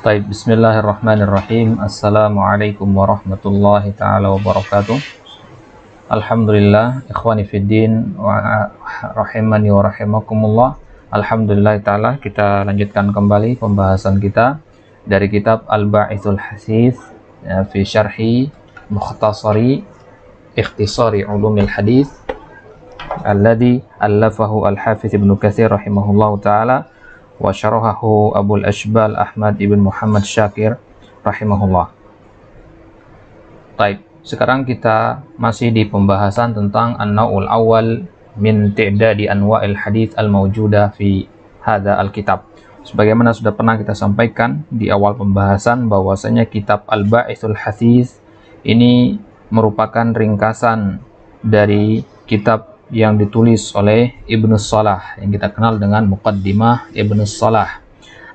Baik, bismillahirrahmanirrahim. Assalamualaikum warahmatullahi ta'ala wabarakatuh. Alhamdulillah, ikhwani fiddin wa rahimani wa rahimakumullah. Alhamdulillah ta'ala, kita lanjutkan kembali pembahasan kita dari kitab Al-Ba'ithul Hasith fi syarhi mukhtasari ikhtisari ulumil hadith alladhi allafahu al-Hafidh Ibnu Katsir rahimahullahu ta'ala wa syarahahu Abul Ashbal Ahmad ibn Muhammad Syakir rahimahullah. Baik, sekarang kita masih di pembahasan tentang an-naw'ul awal min ti'dadi anwa'il hadits al-mawjuda fi hadza al-kitab. Sebagaimana sudah pernah kita sampaikan di awal pembahasan bahwasanya kitab Al-Ba'ithul Hasith ini merupakan ringkasan dari kitab yang ditulis oleh Ibnu Salah yang kita kenal dengan Muqaddimah Ibnu Salah,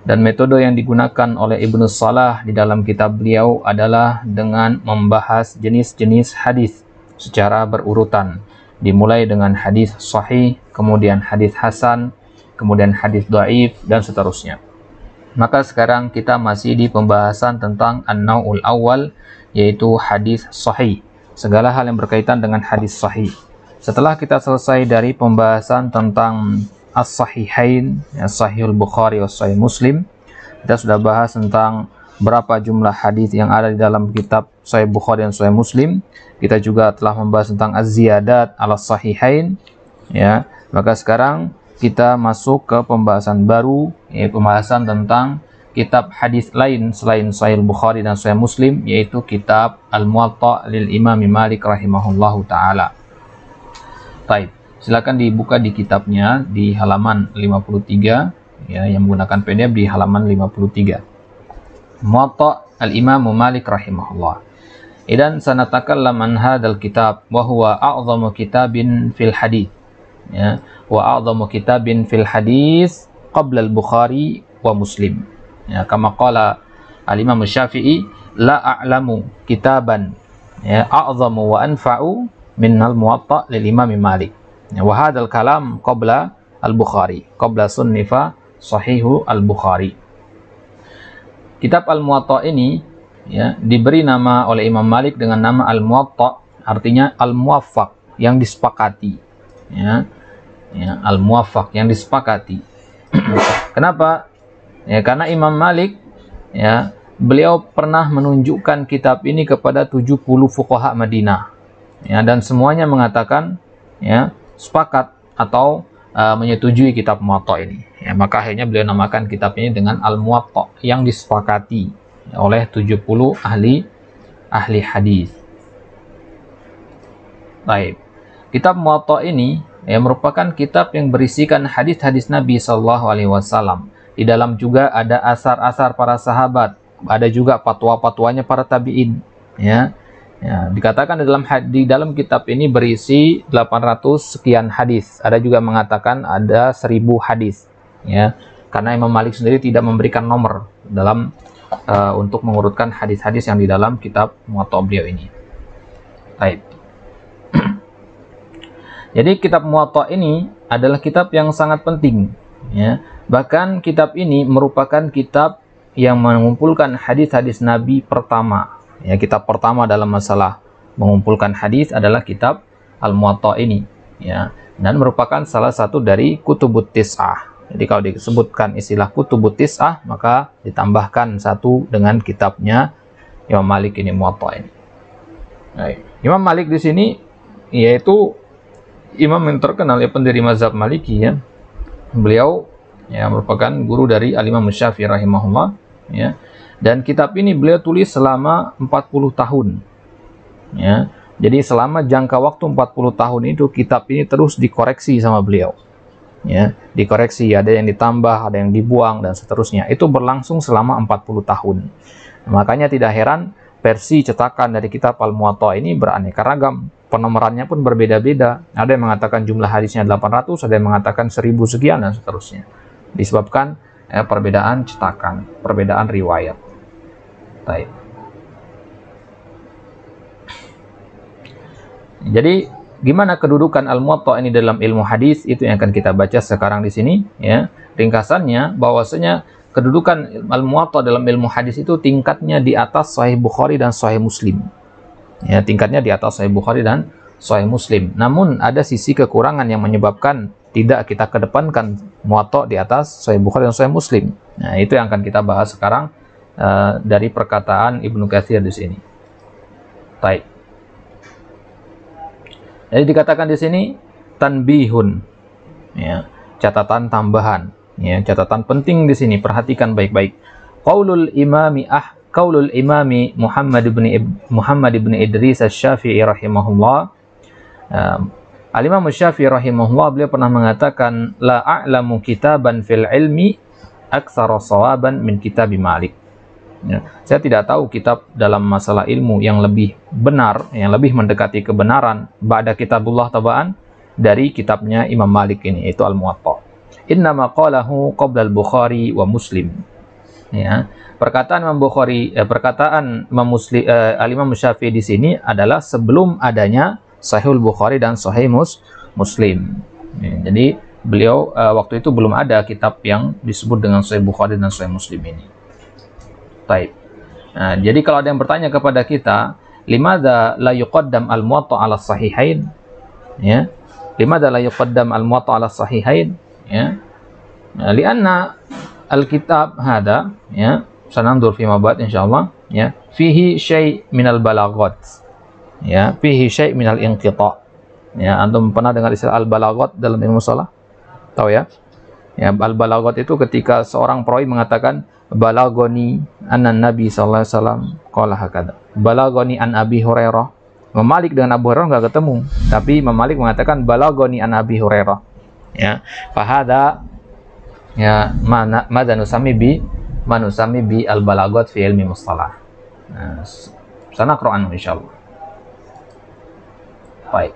dan metode yang digunakan oleh Ibnu Salah di dalam kitab beliau adalah dengan membahas jenis-jenis hadis secara berurutan, dimulai dengan hadis sahih, kemudian hadis hasan, kemudian hadis dhaif, dan seterusnya. Maka sekarang kita masih di pembahasan tentang an-naw'ul awal, yaitu hadis sahih, segala hal yang berkaitan dengan hadis sahih. Setelah kita selesai dari pembahasan tentang As-Sahihain, Sahihul Bukhari wa Sahih Muslim, kita sudah bahas tentang berapa jumlah hadis yang ada di dalam kitab Sahih Bukhari dan Sahih Muslim. Kita juga telah membahas tentang Az-Ziyadat ala Sahihain, ya. Maka sekarang kita masuk ke pembahasan baru, yaitu pembahasan tentang kitab hadis lain selain Sahih Bukhari dan Sahih Muslim, yaitu kitab Al-Muwatta lil Imam Malik rahimahullahu taala. Baik, silakan dibuka di kitabnya di halaman 53, ya, yang menggunakan PDF di halaman 53. Muwatta al-Imam Malik rahimahullah. Idan sanatakallam an hadzal kitab wa huwa a'zamu kitabin fil hadits, ya, wa a'zamu kitabin fil hadits qabla al-Bukhari wa Muslim. Ya, kama qala al-Imam Syafi'i, la a'lamu kitaban, ya, a'zamu wa anfa'u minnal Muwatta lil Imam Malik. Wa hadzal kalam qabla al-Bukhari, qabla sunnifa sahihu al-Bukhari. Kitab Al-Muwatta ini, ya, diberi nama oleh Imam Malik dengan nama Al-Muwatta, artinya al-muwaffaq, yang disepakati, ya. Ya, al-muwaffaq, yang disepakati. Kenapa? Ya, karena Imam Malik, ya, beliau pernah menunjukkan kitab ini kepada 70 fuqaha Madinah. Ya, dan semuanya mengatakan, ya, sepakat atau menyetujui kitab Muwatta ini. Ya, maka akhirnya beliau namakan kitab ini dengan Al-Muwatta, yang disepakati oleh 70 ahli hadis. Baik. Kitab Muwatta ini, ya, merupakan kitab yang berisikan hadis-hadis Nabi Shallallahu Alaihi Wasallam. Di dalam juga ada asar-asar para sahabat, ada juga fatwa-fatwanya para tabi'in. Ya. Ya, dikatakan di dalam kitab ini berisi 800 sekian hadis. Ada juga mengatakan ada 1000 hadis. Ya, karena Imam Malik sendiri tidak memberikan nomor dalam untuk mengurutkan hadis-hadis yang di dalam kitab Muwatta beliau ini. Baik. Jadi kitab Muwatta ini adalah kitab yang sangat penting. Ya, bahkan kitab ini merupakan kitab yang mengumpulkan hadis-hadis Nabi pertama. Ya, kitab pertama dalam masalah mengumpulkan hadis adalah kitab Al-Muwatta ini, ya, dan merupakan salah satu dari kutubut tis'ah. Jadi kalau disebutkan istilah kutubut tis'ah, maka ditambahkan satu dengan kitabnya Imam Malik ini, Muwatta ini. Baik. Imam Malik di sini yaitu imam yang terkenal, ya, pendiri mazhab Maliki, ya. Beliau, ya, merupakan guru dari Al-Imam Syafi'i rahimahullah, ya. Dan kitab ini beliau tulis selama 40 tahun. Ya. Jadi selama jangka waktu 40 tahun itu kitab ini terus dikoreksi sama beliau. Ya, dikoreksi, ada yang ditambah, ada yang dibuang, dan seterusnya. Itu berlangsung selama 40 tahun. Makanya tidak heran versi cetakan dari kitab Al-Muwatta ini beraneka ragam. Penomorannya pun berbeda-beda. Ada yang mengatakan jumlah hadisnya 800, ada yang mengatakan 1000 sekian, dan seterusnya. Disebabkan perbedaan cetakan, perbedaan riwayat. Baik. Jadi gimana kedudukan Al-Muwatta ini dalam ilmu hadis, itu yang akan kita baca sekarang di sini, ya. Ringkasannya bahwasanya kedudukan Al-Muwatta dalam ilmu hadis itu tingkatnya di atas Sahih Bukhari dan Sahih Muslim. Ya, tingkatnya di atas Sahih Bukhari dan Sahih Muslim. Namun ada sisi kekurangan yang menyebabkan tidak kita kedepankan Muwatta di atas Sahih Bukhari dan Sahih Muslim. Nah, itu yang akan kita bahas sekarang dari perkataan Ibnu Katsir di sini. Baik. Jadi dikatakan di sini tanbihun, ya, catatan tambahan, ya, catatan penting di sini, perhatikan baik-baik. Qaulul imami Muhammad ibn Idris Asy-Syafi'i rahimahullah. Al-Imam Asy-Syafi'i rahimahullah, beliau pernah mengatakan, la a'lamu kitaban fil ilmi aktsara shawaban min kitab Malik. Ya, saya tidak tahu kitab dalam masalah ilmu yang lebih benar, yang lebih mendekati kebenaran ba'da kitabullah tabaan dari kitabnya Imam Malik ini, yaitu Al-Muwatta. Innama qalahu qabla al-Bukhari wa Muslim. Ya, perkataan Imam Bukhari, perkataan Imam Muslim, Al-Imam Syafi'i di sini adalah sebelum adanya Sahihul Bukhari dan Sahih Muslim. Ya, jadi beliau waktu itu belum ada kitab yang disebut dengan Sahih Bukhari dan Sahih Muslim ini. Baik. Nah, jadi kalau ada yang bertanya kepada kita, limadza la yuqaddam al-Muwatta 'ala sahihain? Ya. Limadza la yuqaddam al-Muwatta 'ala sahihain? Ya. Nah, lianna al-kitab hada, ya, sanandur fi mabad insyaallah, ya, fihi syai' minal balaghat. Ya, fihi syai' minal inqita'. Ya, antum pernah dengar istilah al-balaghat dalam ilmu shalah? Tahu ya? Ya, al-balaghat itu ketika seorang perawi mengatakan balagoni anan Nabi sallallahu alaihi wasallam qala hakada. Balagoni an Abi Hurairah. Imam Malik dengan Abu Hurairah enggak ketemu, tapi Imam Malik mengatakan balagoni an Abi Hurairah. Ya, fahada ya madza nusami bi al-balaghat fi ilmi mustalah. Nah, sana Quran insyaallah. Baik.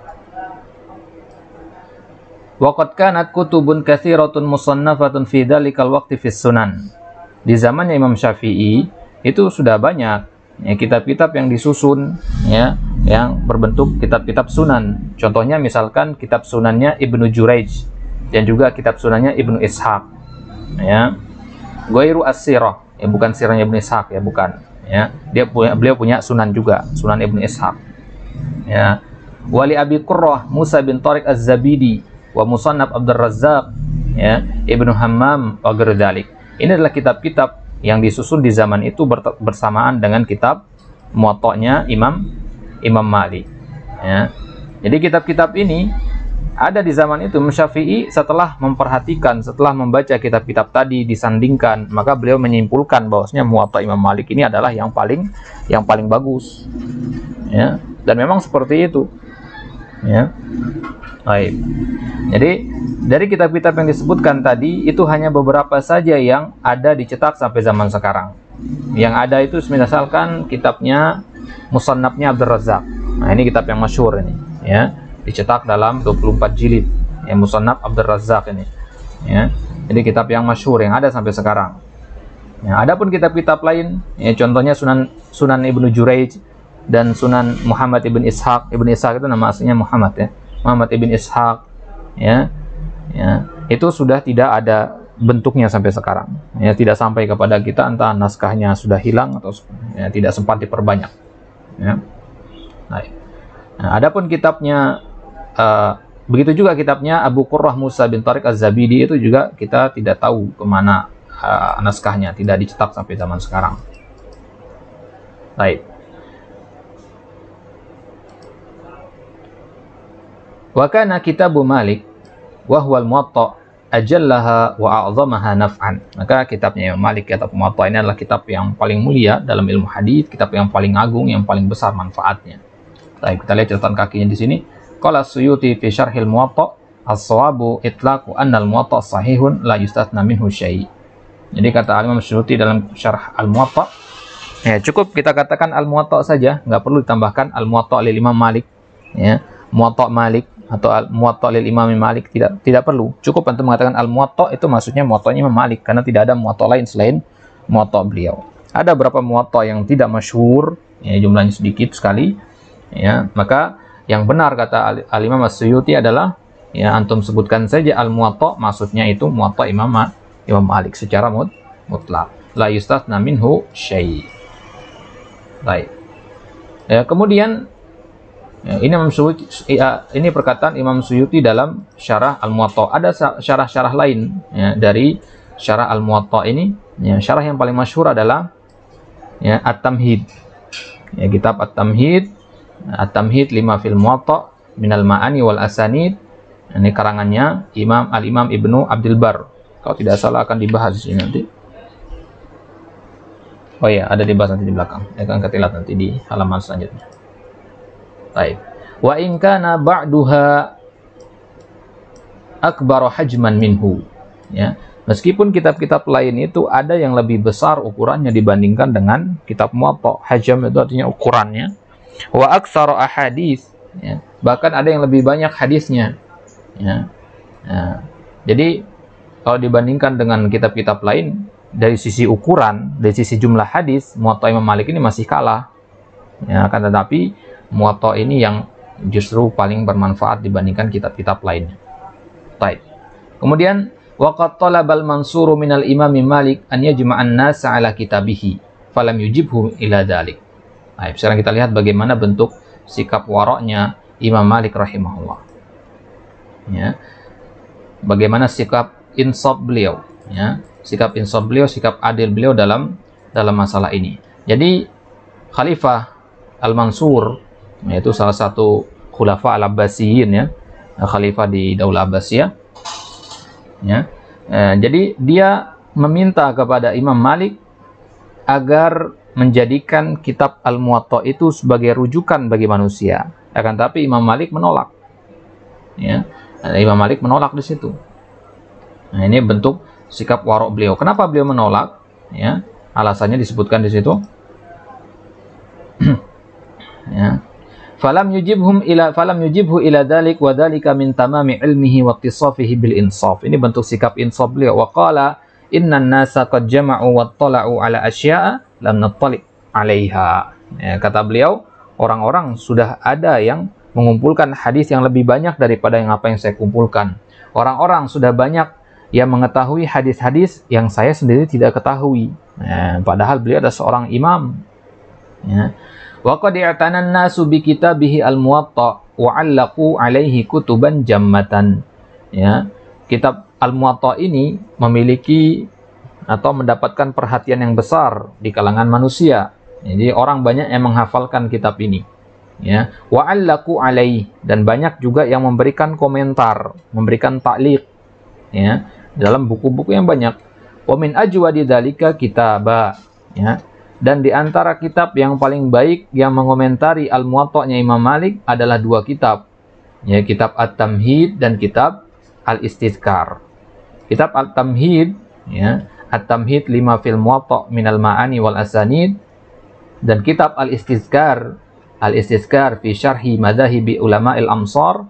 Waqad kanat kutubun katsiratun musannafatun fi dzalikal waqti fi sunan. Di zamannya Imam Syafi'i itu sudah banyak ya kitab-kitab yang disusun, ya, yang berbentuk kitab-kitab sunan. Contohnya misalkan kitab sunannya Ibnu Juraij dan juga kitab sunannya Ibnu Ishaq, ya. Ghairu as-sirah, ya, bukan sirahnya Ibnu Ishaq, ya, bukan, ya. Beliau punya sunan juga, Sunan Ibnu Ishaq, ya. Wali Abi Qurrah Musa bin Tariq Az-Zabidi wa Musannaf Abdul Razzaq, ya, Ibnu Hammam wa ghairu. Ini adalah kitab-kitab yang disusun di zaman itu bersamaan dengan kitab Muwatta'nya Imam Malik. Ya. Jadi kitab-kitab ini ada di zaman itu. Syafi'i setelah memperhatikan, setelah membaca kitab-kitab tadi disandingkan, maka beliau menyimpulkan bahwasanya Muwatta' Imam Malik ini adalah yang paling bagus. Ya. Dan memang seperti itu. Ya. Baik. Jadi dari kitab-kitab yang disebutkan tadi itu hanya beberapa saja yang ada dicetak sampai zaman sekarang. Yang ada itu misalkan kitabnya Musannafnya Abdul Razzaq. Nah, ini kitab yang masyhur ini, ya. Dicetak dalam 24 jilid. Ya, Musannaf Abdul Razzaq ini. Ya. Jadi kitab yang masyhur yang ada sampai sekarang. Ya, adapun kitab-kitab lain, ya, contohnya Sunan Ibnu Juraij dan Sunan Muhammad ibn Ishaq. Ibn Ishaq itu nama aslinya Muhammad, ya. Muhammad ibn Ishaq, ya, itu sudah tidak ada bentuknya sampai sekarang, ya, tidak sampai kepada kita, entah naskahnya sudah hilang atau ya, tidak sempat diperbanyak, ya. Nah, adapun kitabnya begitu juga kitabnya Abu Qurrah Musa bin Tariq Az-Zabidi itu juga kita tidak tahu kemana naskahnya, tidak dicetak sampai zaman sekarang. Baik. Wa kana kitabu Malik wa huwa al-Muwatta ajallaha wa a'zamaha naf'an. Maka kitabnya Imam Malik atau Muwatta ini adalah kitab yang paling mulia dalam ilmu hadis, kitab yang paling agung, yang paling besar manfaatnya. Baik, kita lihat catatan kakinya di sini. Qala Suyuti fi Syarhil Muwatta as-shawabu itlaqu anna al-Muwatta sahihun la yustathna minhu syai'. Jadi kata Imam Suyuti dalam Syarh Al-Muwatta, ya, cukup kita katakan Al-Muwatta saja, nggak perlu ditambahkan Al-Muwatta lil Imam Malik, ya. Muwatta Malik atau Al-Muwatta lil Imam Malik, tidak perlu. Cukup untuk mengatakan Al-Muwatta itu maksudnya Muwatta'nya Imam Malik, karena tidak ada Muwatta lain selain Muwatta beliau. Ada beberapa Muwatta yang tidak masyhur, ya, jumlahnya sedikit sekali, ya. Maka yang benar kata Al-Imam As-Suyuti adalah, ya, antum sebutkan saja Al-Muwatta, maksudnya itu Muwatta Imam Malik secara mutlak, la yustatsna minhu syai'. Baik. Ya, kemudian ini ini perkataan Imam Suyuti dalam Syarah Al-Muwatta. Ada syarah-syarah lain ya, dari Syarah Al-Muwatta ini. Ya, syarah yang paling masyhur adalah ya, At-Tamhid. Ya, kitab At-Tamhid, At-Tamhid lima fil Muwatta minal ma'ani wal asanid. Ini karangannya Al-Imam Ibnu Abdul Bar. Kalau tidak salah akan dibahas di sini nanti. Oh ya, ada dibahas nanti di belakang. Akan ketilat nanti di halaman selanjutnya. Baik. Wa in kana ba'duha akbar hajman minhu. Ya. Meskipun kitab-kitab lain itu ada yang lebih besar ukurannya dibandingkan dengan kitab Muwatta. Hajam itu artinya ukurannya. Wa aktsara ahadits. Ya. Bahkan ada yang lebih banyak hadisnya. Ya. Ya. Jadi kalau dibandingkan dengan kitab-kitab lain dari sisi ukuran, dari sisi jumlah hadis, Muwatta Imam Malik ini masih kalah. Ya, akan tetapi Muwatta ini yang justru paling bermanfaat dibandingkan kitab-kitab lainnya. Baik. Kemudian waqad talabal mansuru minal Imam Malik an yajma'an nasa ala kitabihi falam yujibhu ila dzalik. Baik, sekarang kita lihat bagaimana bentuk sikap waroknya Imam Malik rahimahullah. Ya. Bagaimana sikap insaf beliau, ya. Sikap insaf beliau, sikap adil beliau dalam masalah ini. Jadi Khalifah Al-Mansur, yaitu salah satu khulafa al-Abbasiyin, ya, khalifah di Daulah Abbasiyah, ya. Jadi dia meminta kepada Imam Malik agar menjadikan kitab Al-Muwatta itu sebagai rujukan bagi manusia. Akan tapi Imam Malik menolak, ya. Imam Malik menolak di situ. Nah, ini bentuk sikap warok beliau. Kenapa beliau menolak? Ya, alasannya disebutkan di situ. Ya. Falam yujibhu ila dzalik wa dzalika min tamami ilmihi wa ittisafihi bil insaf. Ini bentuk sikap insaf beliau. Wa qala innan nasa qad jama'u wa tala'u ala asya'a lam nattali' 'alaiha. Ya, kata beliau, orang-orang sudah ada yang mengumpulkan hadis yang lebih banyak daripada apa yang saya kumpulkan. Orang-orang sudah banyak yang mengetahui hadis-hadis yang saya sendiri tidak ketahui. Ya, padahal beliau adalah seorang imam. Ya. Wa qad i'tana an-nasu bi kitabihi al-Muwatta wa 'allaqu 'alaihi kutuban jammatan. Ya, kitab Al-Muwatta ini memiliki atau mendapatkan perhatian yang besar di kalangan manusia. Jadi orang banyak yang menghafalkan kitab ini. Ya, wa 'allaqu 'alaihi, dan banyak juga yang memberikan komentar, memberikan ta'liq, ya, dalam buku-buku yang banyak. Wa min ajwadi dzalika kitaba, ya. Dan di antara kitab yang paling baik yang mengomentari Al-Muwatta-nya Imam Malik adalah dua kitab. Ya, kitab At-Tamhid dan kitab Al-Istizkar. Kitab At-Tamhid, ya, At-Tamhid lima fil Muwatta minal ma'ani wal asanid, dan kitab Al-Istizkar, Al-Istizkar fi syarhi madhahibi ulama'il amsar.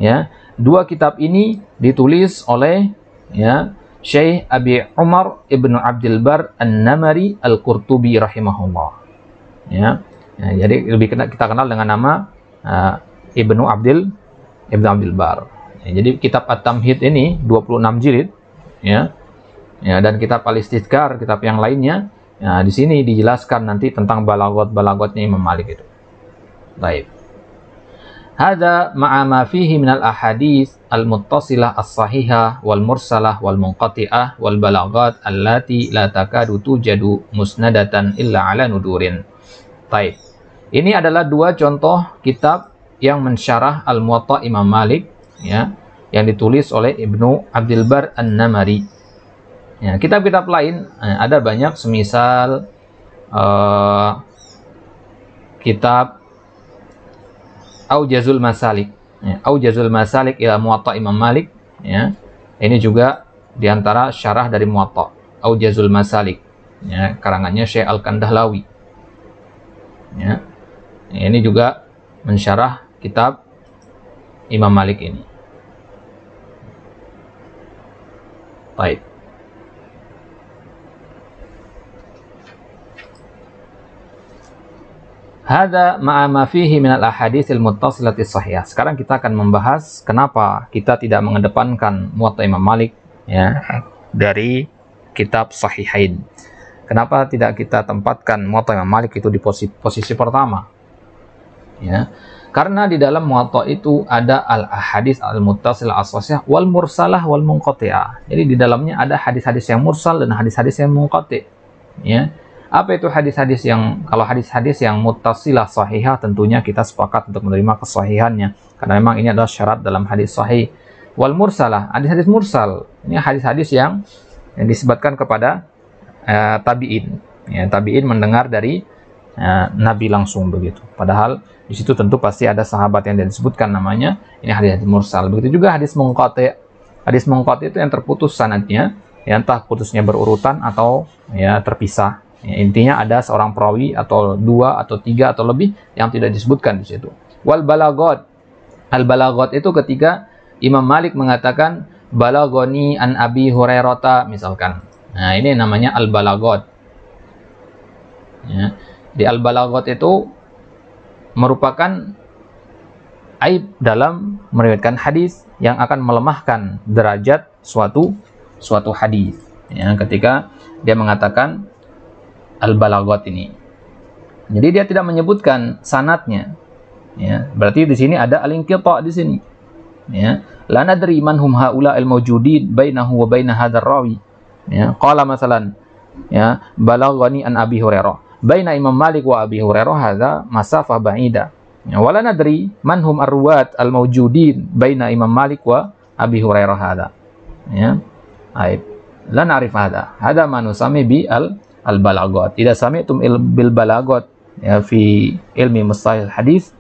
Ya, dua kitab ini ditulis oleh, ya, Syekh Abi Umar Ibnu Abdul Bar An-Namari Al-Qurtubi rahimahullah. Ya. Ya, jadi lebih kita kenal dengan nama Ibnu Abdul Bar. Ya, jadi kitab At-Tamhid ini 26 jilid, ya. Ya, dan kitab Al-Istizkar, kitab yang lainnya, ya, di sini dijelaskan nanti tentang balagot-balagotnya Imam Malik itu. Baik. Hada ma'a ma fihi minal ahadits al-muttasilah as-sahihah wal mursalah wal munqati'ah wal balagat allati la takadu tujadu musnadatan illa ala nudurin. Baik. Ini adalah dua contoh kitab yang mensyarah Al-Muwatta Imam Malik, ya, yang ditulis oleh Ibnu Abdul Bar An-Namari. Ya, kitab-kitab lain ada banyak, semisal kitab Aujazul Masalik, ya, Aujazul Masalik ila Muwatta Imam Malik, ya. Ini juga diantara syarah dari Muwatta, Aujazul Masalik, ya, karangannya Syekh Al-Kandahlawi. Ya. Ini juga mensyarah kitab Imam Malik ini. Baik. Hada ma'a ma fihi minal ahaditsil muttasilati shahihah. Sekarang kita akan membahas kenapa kita tidak mengedepankan Muwatta Imam Malik, ya, dari kitab Sahihain. Kenapa tidak kita tempatkan Muwatta Imam Malik itu di posisi pertama? Ya, karena di dalam Muwatta itu ada al-ahadits al-muttasil as-sahih wal mursalah wal munqati'ah. Jadi di dalamnya ada hadis-hadis yang mursal dan hadis-hadis yang munqati'. Ya. Apa itu hadis-hadis yang, kalau hadis-hadis yang muttasilah sahihah tentunya kita sepakat untuk menerima kesahihannya, karena memang ini adalah syarat dalam hadis sahih. Wal mursalah, hadis-hadis mursal, ini hadis-hadis yang disebutkan kepada tabi'in. Ya, tabi'in mendengar dari Nabi langsung begitu. Padahal di situ tentu pasti ada sahabat yang disebutkan namanya. Ini hadis-hadis mursal. Begitu juga hadis munqati'. Hadis munqati' itu yang terputus sanadnya, ya, entah putusnya berurutan atau ya terpisah. Ya, intinya ada seorang perawi atau dua atau tiga atau lebih yang tidak disebutkan di situ. Wal balagot, al balagot itu ketika Imam Malik mengatakan balagoni an Abi Hurairah misalkan. Nah, ini namanya al balagot. Ya, di al balagot itu merupakan aib dalam meriwayatkan hadis yang akan melemahkan derajat suatu hadis. Ya, ketika dia mengatakan al-balagot ini. Jadi dia tidak menyebutkan sanadnya. Ya, berarti di sini ada al-inqita' di sini. Ya, la nadri man hum haula al-mawjudin bainahu wa baina hadzal rawi. Ya, qala masalan, ya, balaghani an Abi Hurairah. Baina Imam Malik wa Abi Hurairah hadza masafah ba'ida. Ya, wala nadri man hum ar-ruwat al-mawjudin baina Imam Malik wa Abi Hurairah hadza. Ya. Baik. La na'rif hadza. Hadza ma nusami bi al-balagot. Tidak sami'tum bil balagot ya fi ilmi mustalahil hadis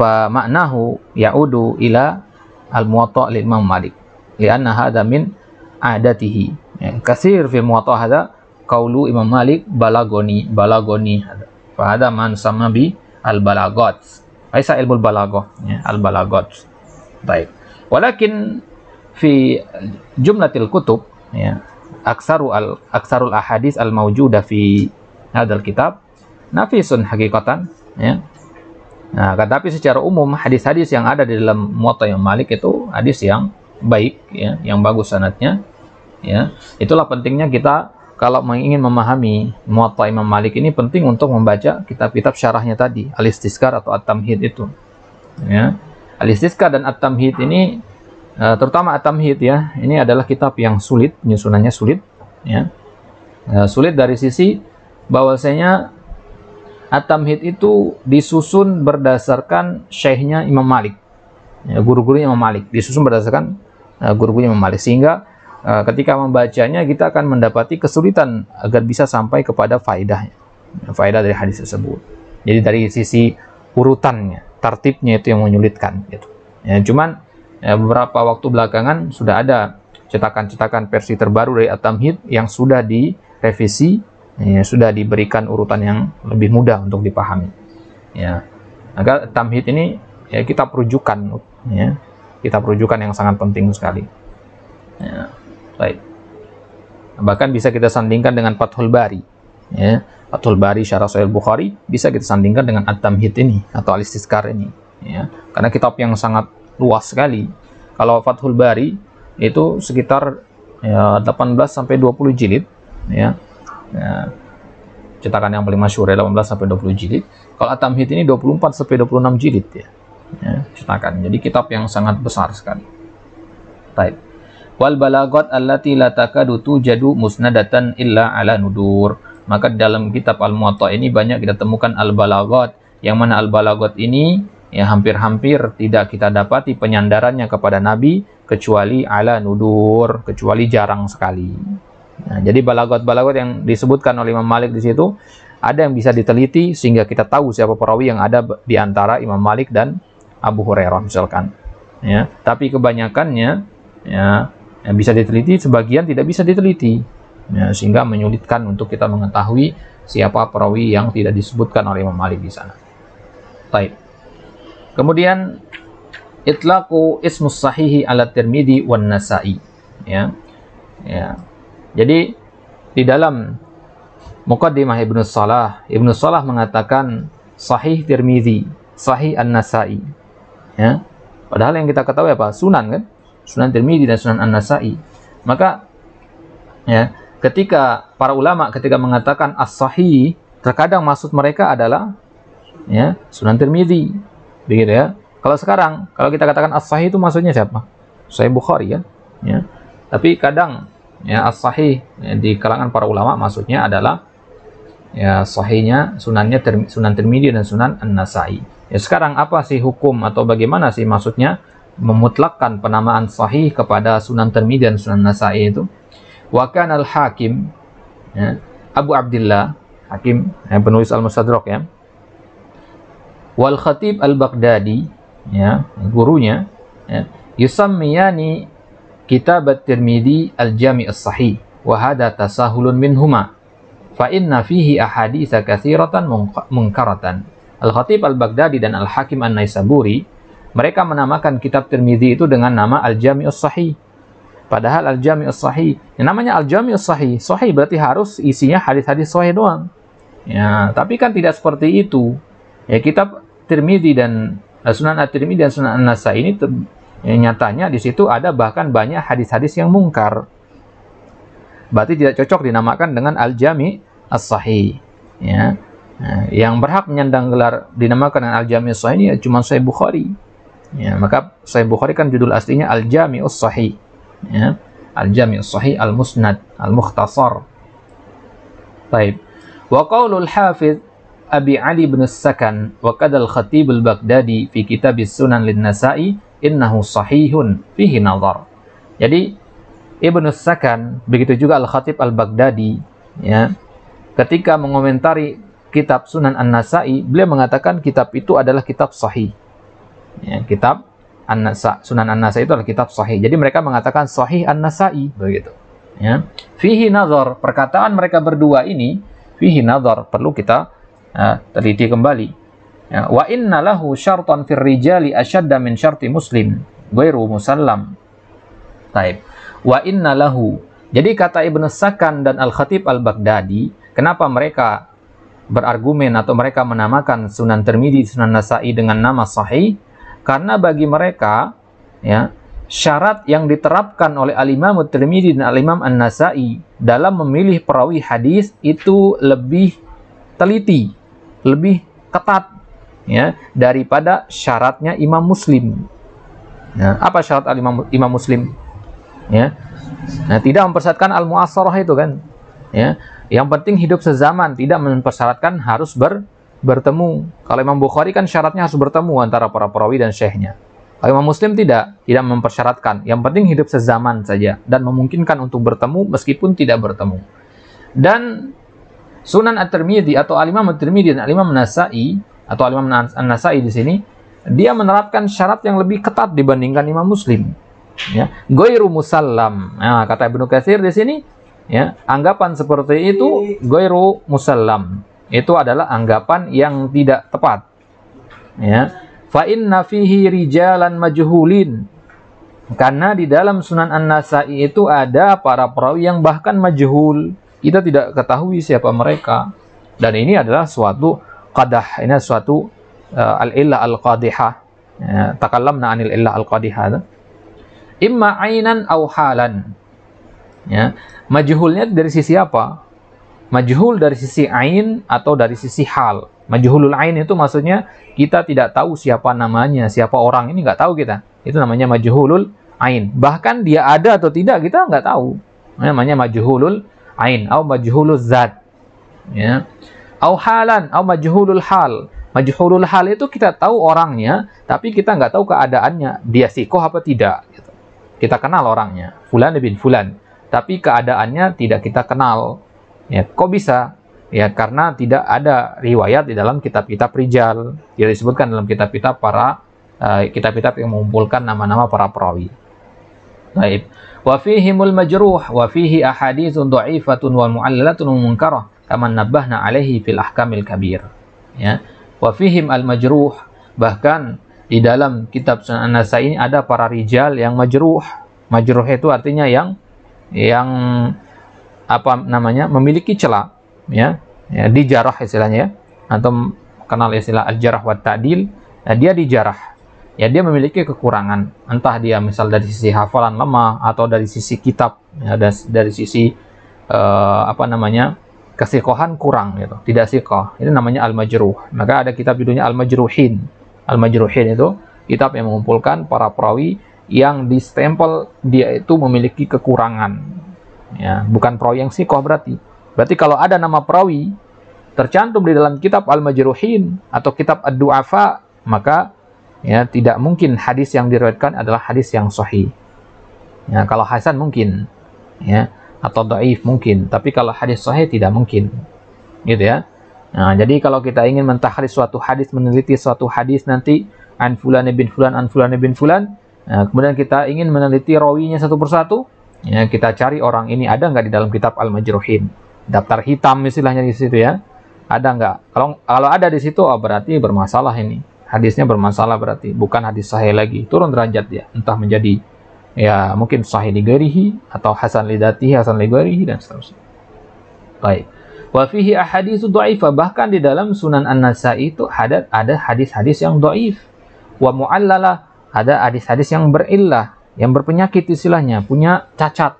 fa ma'nahu ya'udu ila al-muwatta' li Imam Malik lianna hadha min adatihi. Ya, katsir fi muwatta' hadha qaulu Imam Malik balagoni fa hadha man sama bi al-balagot. Aisa ilmul balaghah ya, al-balagot. Baik. Walakin fi jumlatil kutub ya aksarul ahadits al mawjudah fi hadzal kitab nafisun hakikatan ya. Nah, tetapi secara umum hadis-hadis yang ada di dalam Muwatta Imam Malik itu hadis yang baik ya, yang bagus sanadnya ya. Itulah pentingnya kita kalau ingin memahami Muwatta Imam Malik ini penting untuk membaca kitab-kitab syarahnya tadi, Al-Istizkar atau At-Tamhid itu. Ya. Al-Istizkar dan At-Tamhid ini terutama At-Tamhid ya, ini adalah kitab yang sulit, penyusunannya sulit ya. Sulit dari sisi bahwasanya At-Tamhid itu disusun berdasarkan syekhnya Imam Malik. Ya, guru-gurunya Imam Malik, disusun berdasarkan guru-gurunya Imam Malik, sehingga ketika membacanya kita akan mendapati kesulitan agar bisa sampai kepada faedahnya, faedah dari hadis tersebut. Jadi dari sisi urutannya, tartibnya itu yang menyulitkan gitu. Ya, cuman beberapa waktu belakangan sudah ada cetakan-cetakan versi terbaru dari At-Tamhid yang sudah direvisi, ya, sudah diberikan urutan yang lebih mudah untuk dipahami. Ya, maka At-Tamhid ini ya kitab rujukan, ya, kitab rujukan yang sangat penting sekali. Ya, baik. Bahkan bisa kita sandingkan dengan Fathul Bari. Ya, Fathul Bari Syarah Sahih Bukhari bisa kita sandingkan dengan At-Tamhid ini atau Al-Istizkar ini. Ya, karena kitab yang sangat luas sekali. Kalau Fathul Bari itu sekitar ya, 18 sampai 20 jilid ya. Ya, cetakan yang paling masyhur ya 18 sampai 20 jilid. Kalau At-Tamhid ini 24 sampai 26 jilid ya. Ya, cetakan. Jadi kitab yang sangat besar sekali. Baik. Wal balagot allati la takadu tujadu musnadatan illa ala nudur. Maka dalam kitab Al-Muwatta ini banyak kita temukan al-balagot, yang mana al-balagot ini ya hampir-hampir tidak kita dapati penyandarannya kepada Nabi kecuali ala nudur, kecuali jarang sekali. Nah, jadi balagot-balagot yang disebutkan oleh Imam Malik di situ ada yang bisa diteliti sehingga kita tahu siapa perawi yang ada di antara Imam Malik dan Abu Hurairah misalkan. Ya, tapi kebanyakannya ya bisa diteliti, sebagian tidak bisa diteliti. Ya, sehingga menyulitkan untuk kita mengetahui siapa perawi yang tidak disebutkan oleh Imam Malik di sana. Baik. Kemudian itlaqu ismus sahihi ala Tirmidzi wan Nasa'i. Ya. Ya. Jadi di dalam Muqaddimah Ibnu Salah mengatakan sahih Tirmidzi, sahih An-Nasa'i. Ya. Padahal yang kita ketahui apa? Sunan kan? Sunan Tirmidzi dan Sunan An-Nasa'i. Maka Ya, ketika para ulama ketika mengatakan as-sahih, terkadang maksud mereka adalah ya Sunan Tirmidzi, begitu ya. Kalau sekarang kalau kita katakan as-sahih itu maksudnya siapa? Sahih Bukhari ya. Ya. Tapi kadang ya as-sahih ya, di kalangan para ulama maksudnya adalah ya sahihnya Sunan Tirmidzi dan Sunan An-Nasa'i. Ya sekarang apa sih hukum atau bagaimana sih maksudnya memutlakkan penamaan sahih kepada Sunan Tirmidzi dan Sunan Nasa'i itu? Wa kana al-Hakim ya, Abu Abdullah Hakim ya, penulis Al-Mustadrak ya. Wal Khatib Al-Baghdadi ya, gurunya ya, yusammiyani kitab at-Tirmidzi al-Jami' as-Sahih wa hadha tasahulun minhuma fa inna fihi ahaditsa katsiratan munkaratan. Al-Khatib Al-Baghdadi dan Al-Hakim An-Naisaburi mereka menamakan kitab Tirmidzi itu dengan nama Al-Jami' as-Sahih. Padahal Al-Jami' as-Sahih, yang namanya Al-Jami' as-Sahih, sahih berarti harus isinya hadis-hadis sahih doang. Ya, tapi kan tidak seperti itu. Ya, kitab Tirmidzi dan Sunan At-Tirmidzi dan Sunan An-Nasa'i ini ya, nyatanya di situ ada bahkan banyak hadis-hadis yang mungkar. Berarti tidak cocok dinamakan dengan Al-Jami' as-Sahih. Ya. Nah, yang berhak menyandang gelar dinamakan dengan Al-Jami' as-Sahih ini ya cuma Sahih Bukhari. Ya, maka Sahih Bukhari kan judul aslinya Al-Jami' as-Sahih. Ya, Al-Jami' as-Sahih al-Musnad al-Mukhtasar. Baik. Wa qaulul Hafiz Abi Ali bin Sakan wa kadal Khatib al-Baghdadi fi kitab Sunan lin-Nasa'i innahu sahihun fihi nazar. Jadi Ibnu Sakan begitu juga Al-Khatib Al-Baghdadi ya, ketika mengomentari kitab Sunan An-Nasa'i, beliau mengatakan kitab itu adalah kitab sahih. Ya, kitab Sunan An-Nasa'i itu adalah kitab sahih. Jadi mereka mengatakan sahih An-Nasa'i begitu. Ya. Fihi nazar, perkataan mereka berdua ini fihi nazar, perlu kita teliti kembali. Ya. Wa inna lahu syartan fir rijali asyadda min syarti Muslim, ghairu musallam. Taib. Wa inna lahu. Jadi kata Ibnu Sakan dan Al-Khatib Al-Baghdadi, kenapa mereka berargumen atau mereka menamakan Sunan Tirmidzi, Sunan Nasa'i dengan nama sahih? Karena bagi mereka ya, syarat yang diterapkan oleh Al-Imam Tirmidzi dan Al-Imam An-Nasa'i dalam memilih perawi hadis itu lebih teliti, lebih ketat ya daripada syaratnya Imam Muslim. Ya, apa syarat Imam Muslim? Ya. Nah, tidak mempersyaratkan al-mu'asharah itu kan. Ya. Yang penting hidup sezaman, tidak mempersyaratkan harus bertemu. Kalau Imam Bukhari kan syaratnya harus bertemu antara para perawi dan syekhnya. Kalau Imam Muslim tidak mempersyaratkan. Yang penting hidup sezaman saja dan memungkinkan untuk bertemu meskipun tidak bertemu. Dan Sunan At-Tirmidzi atau Al-Imam At-Tirmidzi dan Al-Imam An-Nasa'i atau Al-Imam An-Nasa'i di sini dia menerapkan syarat yang lebih ketat dibandingkan Imam Muslim. Ya, ghairu musallam. Nah, kata Ibnu Katsir di sini ya, anggapan seperti itu ghairu musallam. Itu adalah anggapan yang tidak tepat. Ya. Fa inna fihi rijalan majhulin. Karena di dalam Sunan An-Nasa'i itu ada para perawi yang bahkan majhul. Kita tidak ketahui siapa mereka. Dan ini adalah suatu qadah, ini suatu al-illah al-qadihah. Ya, takallamna anil illah al-qadihah. Imma ainan aw halan. Ya. Majhulnya dari sisi apa? Majhul dari sisi ain atau dari sisi hal. Majhulul ain itu maksudnya kita tidak tahu siapa namanya, siapa orang ini nggak tahu kita. Itu namanya majhulul ain. Bahkan dia ada atau tidak kita nggak tahu. Namanya majhulul ain atau majhulul zat. Ya. Au halan atau majhulul hal. Majhulul hal itu kita tahu orangnya, tapi kita nggak tahu keadaannya. Dia sikoh apa tidak. Gitu. Kita kenal orangnya, Fulan bin Fulan. Tapi keadaannya tidak kita kenal. Ya, kok bisa? Ya, karena tidak ada riwayat di dalam kitab-kitab rijal. Tidak disebutkan dalam kitab-kitab kitab-kitab yang mengumpulkan nama-nama para perawi. Baik. Wa fihimul majruh wa fihi ahaditsun dha'ifatun wal mu'allalatun munkarah kama nabbahna alaihi fil ahkamil kabir. Ya. Wa fihim al majruh, bahkan di dalam kitab Sunan An-Nasa'i ini ada para rijal yang majruh. Majruh itu artinya yang apa namanya, memiliki celah, ya dijarah istilahnya ya, atau kenal istilah al-jarh wa ta'dil. Nah, dia dijarah, ya dia memiliki kekurangan, entah dia misal dari sisi hafalan lemah atau dari sisi kitab, ya, dari sisi apa namanya, kesikohan kurang gitu, tidak sikoh, itu namanya al-majruh. Maka ada kitab judulnya al-majruhin. Al-majruhin itu kitab yang mengumpulkan para perawi yang distempel dia itu memiliki kekurangan, ya, bukan perawi yang sikoh. Berarti kalau ada nama perawi tercantum di dalam kitab al-majruhin atau kitab ad-du'afa, maka ya tidak mungkin hadis yang diriwayatkan adalah hadis yang sahih. Ya, kalau hasan mungkin, ya, atau dhaif mungkin, tapi kalau hadis sahih tidak mungkin, gitu ya. Nah, jadi kalau kita ingin mentahris suatu hadis, meneliti suatu hadis nanti an fulan bin fulan, an fulan bin fulan, nah, kemudian kita ingin meneliti rawinya satu persatu, ya, kita cari orang ini ada nggak di dalam kitab al-majruhin, daftar hitam istilahnya di situ ya, ada nggak? Kalau ada di situ, oh, berarti bermasalah ini, hadisnya bermasalah, berarti bukan hadis sahih lagi, turun derajat dia, entah menjadi ya mungkin sahih li ghairihi atau hasan li dzatihi, hasan li ghairihi, dan seterusnya. Baik. Wa fihi ahaditsu dhaifah, bahkan di dalam Sunan An-Nasa'i itu ada hadis-hadis yang dhaif. Wa mu'allalah, ada hadis-hadis yang berillah, yang berpenyakit istilahnya, punya cacat.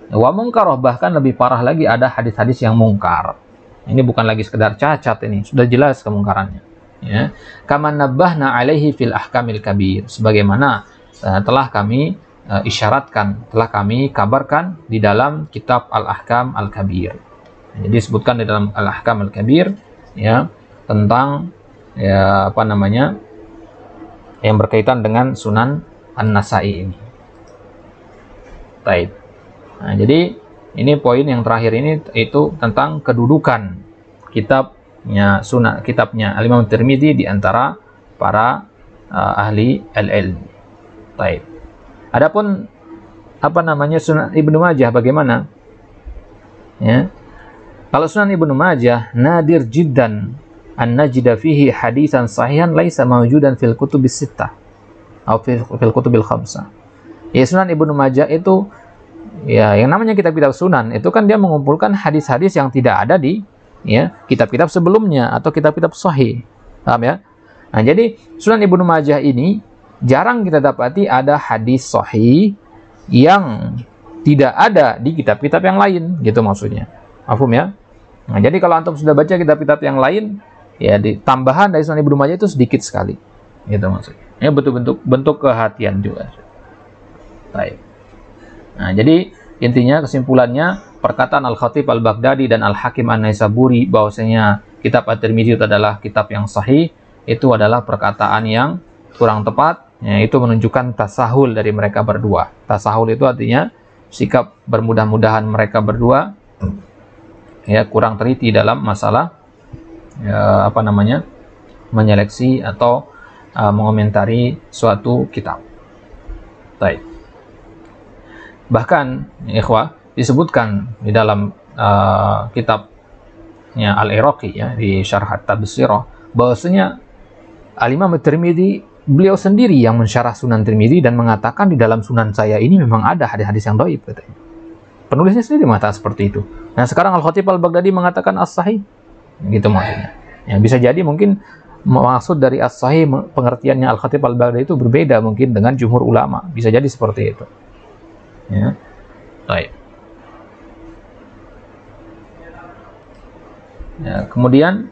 Wa munkarah, bahkan lebih parah lagi ada hadis-hadis yang mungkar. Ini bukan lagi sekedar cacat, ini sudah jelas kemungkarannya, ya. Kama nabbahna alaihi fil ahkamil kabir, sebagaimana telah kami isyaratkan, telah kami kabarkan di dalam kitab Al-Ahkam Al-Kabir. Jadi disebutkan di dalam Al-Ahkam Al-Kabir, ya, tentang ya apa namanya, yang berkaitan dengan Sunan An-Nasa'i ini. Baik. Nah, jadi ini poin yang terakhir ini itu tentang kedudukan kitabnya Al-Imam Tirmidzi di antara para ahli al-ilm. Baik. Adapun apa namanya Sunan Ibnu Majah bagaimana? Ya. Kalau Sunan Ibnu Majah nadir jiddan an najida fihi hadisan sahihan laisa mawjudan fil kutubis sittah atau fil kutubil khamsah. Ya, Sunan Ibnu Majah itu ya yang namanya kitab-kitab sunan itu kan dia mengumpulkan hadis-hadis yang tidak ada di ya kitab-kitab sebelumnya atau kitab-kitab sahih. Paham ya? Nah, jadi Sunan Ibnu Majah ini jarang kita dapati ada hadis sahih yang tidak ada di kitab-kitab yang lain, gitu maksudnya. Mafhum ya? Nah, jadi kalau antum sudah baca kitab-kitab yang lain, ya di tambahan dari Sunan Ibnu Majah itu sedikit sekali, gitu maksudnya. Ya bentuk kehatian juga. Baik. Nah, jadi intinya kesimpulannya perkataan Al-Khatib Al-Baghdadi dan Al-Hakim An-Naisaburi bahwasanya kitab At-Tirmidzi itu adalah kitab yang sahih, itu adalah perkataan yang kurang tepat. Ya, itu menunjukkan tasahul dari mereka berdua. Tasahul itu artinya sikap bermudah-mudahan mereka berdua, ya, kurang teliti dalam masalah ya, apa namanya, menyeleksi atau mengomentari suatu kitab. Baik. Bahkan ikhwah disebutkan di dalam kitabnya Al-Iraqi ya di Syarh At-Tabsirah bahwasanya Al-Imam At-Tirmidzi beliau sendiri yang mensyarah Sunan Tirmidzi dan mengatakan di dalam sunan saya ini memang ada hadis-hadis yang dhaif, katanya. Penulisnya sendiri mengatakan seperti itu. Nah, sekarang Al-Khatib Al-Baghdadi mengatakan as-sahih, gitu maksudnya. Ya, bisa jadi mungkin maksud dari as-sahih pengertiannya Al-Khatib Al-Baghdadi itu berbeda mungkin dengan jumhur ulama. Bisa jadi seperti itu. Ya. Baik. Ya, kemudian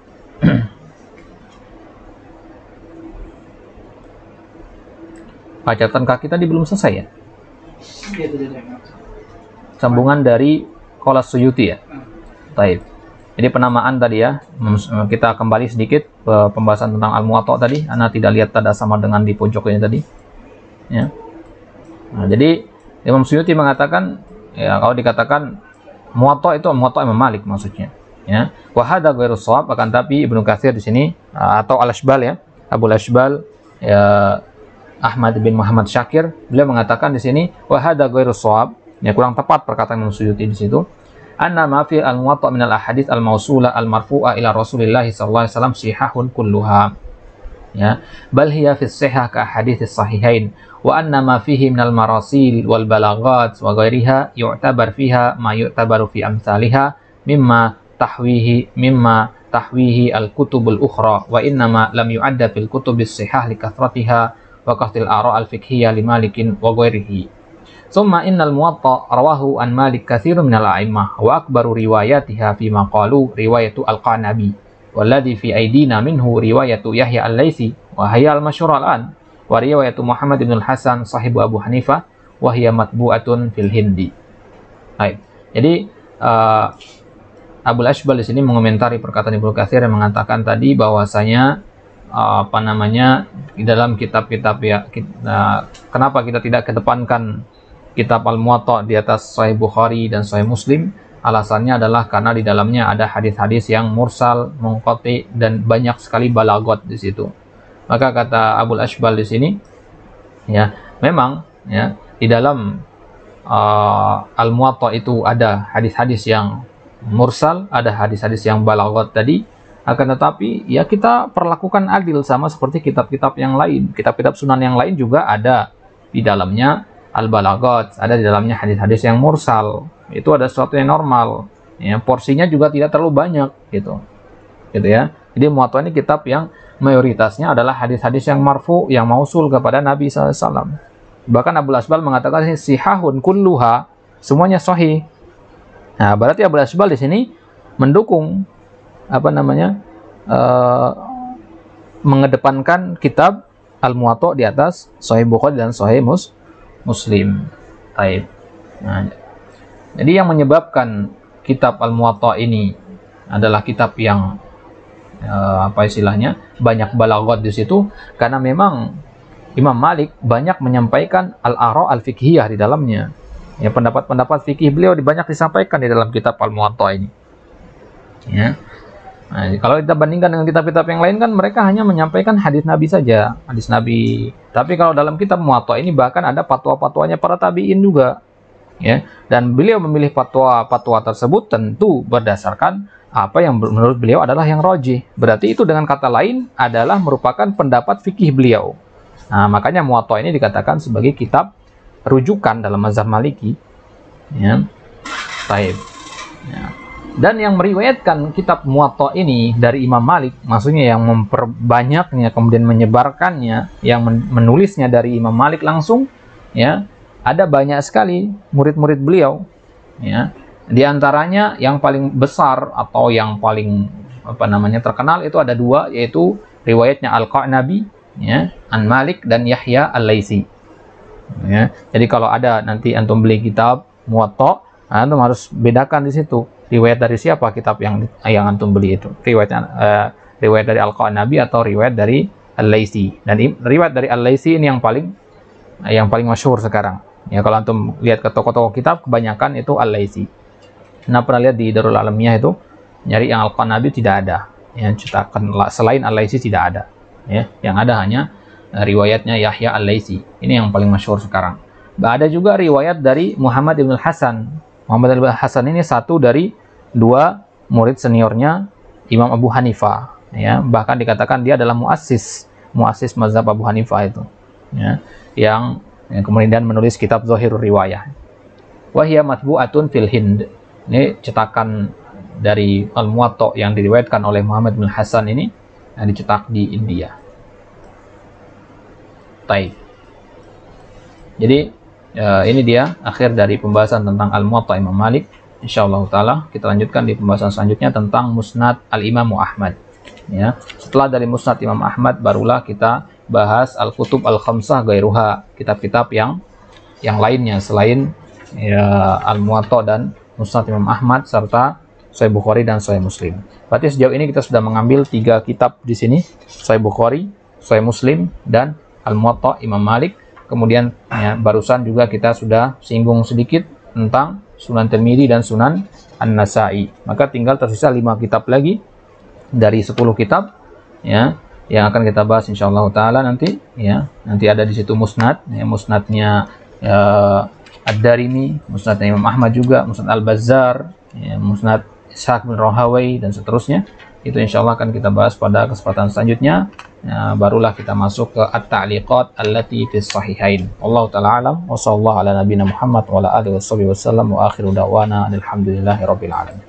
catatan kaki tadi belum selesai ya? Sambungan dari Qala Suyuti ya? Baik. Jadi penamaan tadi ya, kita kembali sedikit pembahasan tentang Al-Muwatta tadi. Anda tidak lihat tanda sama dengan di pojok ini tadi. Ya. Nah, jadi Imam Suyuti mengatakan, ya kalau dikatakan Muwatta itu Muwatta Imam Malik maksudnya. Ya. Wa hadza ghairu shawab, akan tapi Ibnu Katsir di sini atau Al-Ashbal ya, Abu Al-Ashbal ya, Ahmad bin Muhammad Syakir, beliau mengatakan di sini wa hadza ghairu shawab, ya kurang tepat perkataan Imam Suyuti di situ. Anna ma fi al-Muwatta min al-ahadits al-mausula al-marfu'a ila Rasulillah sallallahu alaihi wasallam sihahun kulluha. Ya, bal hiya fi as-sihah ka hadits sahihain wa anna ma fihi min al-marasil wal balaghat wa ghairiha yu'tabar fiha ma yu'tabaru fi amsalha mimma tahwihi al-kutubul ukhra wa inna ma lam yu'adda fil kutubis sihah li kathratiha wa qasdil ara' al-fiqhiyya li Malikin wa ghairihi. Summa innal Muwatta rawahu an Malik katsirun minal a'immah wa akbaru riwayatiha fi maqalu riwayatu Al-Qanabi walladhi fi aidina minhu riwayatu Yahya Al-Laitsi wa hiya al-masyhur al-an wa riwayatu Muhammad bin Al-Hasan sahibu Abu Hanifah wa hiya matbu'atun fil Hindi. Baik. Jadi Abul Ashbal di sini mengomentari perkataan Ibnu Katsir yang mengatakan tadi bahwasanya di dalam kitab-kitab kenapa kita tidak kedepankan kitab Al-Muwatta di atas Sahih Bukhari dan Sahih Muslim? Alasannya adalah karena di dalamnya ada hadis-hadis yang mursal, munqati, dan banyak sekali balagot di situ. Maka kata Abul Ashbal di sini, ya memang ya di dalam Al-Muwatta itu ada hadis-hadis yang mursal, ada hadis-hadis yang balagot tadi. Akan tetapi ya kita perlakukan adil sama seperti kitab-kitab yang lain. Kitab-kitab sunan yang lain juga ada di dalamnya al-balagot, ada di dalamnya hadis-hadis yang mursal. Itu ada sesuatu yang normal. Ya, porsinya juga tidak terlalu banyak gitu ya. Jadi Muwatta ini kitab yang mayoritasnya adalah hadis-hadis yang marfu, yang mausul kepada Nabi SAW. Bahkan Abul Ashbal mengatakan sihahun kulluha, semuanya sahih. Nah, berarti Abul Ashbal di sini mendukung mengedepankan kitab Al-Muwatta di atas Sahih Bukhari dan Sahih Muslim. Taib. Nah, jadi yang menyebabkan kitab Al-Muwatta ini adalah kitab yang banyak balaghot di situ karena memang Imam Malik banyak menyampaikan al-ara' al-fiqhiyah di dalamnya. Ya, pendapat-pendapat fikih beliau banyak disampaikan di dalam kitab Al-Muwatta ini. Ya. Nah, kalau kita bandingkan dengan kitab-kitab yang lain kan mereka hanya menyampaikan hadis Nabi saja, hadis Nabi. Tapi kalau dalam kitab Muwatta ini bahkan ada fatwa-fatwanya para tabi'in juga. Ya. Dan beliau memilih fatwa-fatwa tersebut tentu berdasarkan apa yang menurut beliau adalah yang rajih. Berarti itu dengan kata lain adalah merupakan pendapat fikih beliau. Nah, makanya Muwatta ini dikatakan sebagai kitab rujukan dalam mazhab Maliki. Ya. Baik. Ya. Dan yang meriwayatkan kitab Muwatta ini dari Imam Malik, maksudnya yang memperbanyaknya kemudian menyebarkannya, yang menulisnya dari Imam Malik langsung, ya, ada banyak sekali murid-murid beliau, ya. Di antaranya yang paling besar atau yang paling terkenal itu ada dua, yaitu riwayatnya Al-Qanabi, ya, An Malik dan Yahya Al-Laitsi. Ya. Jadi kalau ada nanti antum beli kitab Muwatta, antum harus bedakan di situ riwayat dari siapa kitab yang antum beli itu, riwayat dari Al-Qanabi atau riwayat dari Al-Laitsi. Dan riwayat dari Al-Laitsi ini yang paling masyhur sekarang. Ya, kalau antum lihat ke toko-toko kitab kebanyakan itu Al-Laitsi. Nah, pernah lihat di Darul Alamiyah itu nyari yang Al-Qanabi tidak ada. Yang cetakan selain Al-Laitsi tidak ada. Ya, yang ada hanya riwayatnya Yahya Al-Laitsi. Ini yang paling masyhur sekarang. Ada juga riwayat dari Muhammad bin Al-Hasan. Muhammad bin Al-Hasan ini satu dari dua murid seniornya Imam Abu Hanifah. Ya, bahkan dikatakan dia adalah muassis mazhab Abu Hanifah itu. Ya, yang kemudian menulis kitab Zahirur Riwayah. Wa hiya matbu'atun fil Hind. Ini cetakan dari Al-Muwatta yang diriwayatkan oleh Muhammad bin Hasan ini yang dicetak di India. Taib. Jadi ini dia akhir dari pembahasan tentang Al-Muwatta Imam Malik. Insyaallah taala kita lanjutkan di pembahasan selanjutnya tentang Musnad Al-Imam Ahmad. Ya, setelah dari Musnad Imam Ahmad barulah kita bahas Al-Kutub Al-Khamsah gairuha, kitab-kitab yang lainnya selain ya, Al-Muwatta dan Musnad Imam Ahmad serta Sahih Bukhari dan Sahih Muslim. Berarti sejauh ini kita sudah mengambil 3 kitab di sini, Sahih Bukhari, Sahih Muslim, dan Al-Muwatta Imam Malik. Kemudian ya, barusan juga kita sudah singgung sedikit tentang Sunan Tirmidzi dan Sunan An-Nasa'i. Maka tinggal tersisa 5 kitab lagi dari 10 kitab ya, yang akan kita bahas insyaallah taala nanti ya. Nanti ada di situ musnad, ya, musnadnya Ad-Darimi, musnadnya Imam Ahmad juga, musnad Al-Bazzar, ya, musnad Ishaq bin Rahawai dan seterusnya. Itu insyaallah akan kita bahas pada kesempatan selanjutnya. Ya, barulah kita masuk ke at-ta'liqat allati fi sahihain. Wallahu taala alam wa sallallahu ala nabiyina Muhammad wa ala alihi wasallam wa akhiru da'wana alhamdulillahi rabbil alamin.